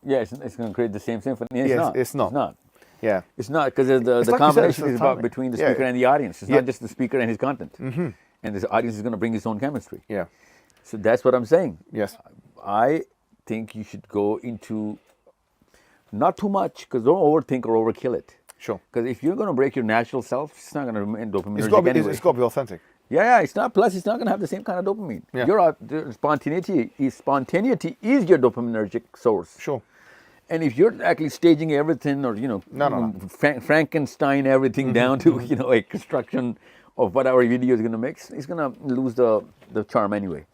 Yeah, it's going to create the same symphony. It's Yes, not. it's not. It's not. Yeah. It's not because the like you said, combination it's is the about timing. between the Yeah. speaker and the audience. It's Yeah. not just the speaker and his content. Mm-hmm. And the audience is going to bring his own chemistry. Yeah. So that's what I'm saying. Yes. I think you should go into not too much, because don't overthink or overkill it. Sure. Because if you're going to break your natural self, it's not going to remain dopaminergic It's got anyway. to be authentic. Yeah, it's not. Plus, it's not going to have the same kind of dopamine. Yeah. The spontaneity is your dopaminergic source. Sure. And if you're actually staging everything, or No. Frankenstein everything down to a construction of whatever video is going to mix, it's going to lose the charm anyway.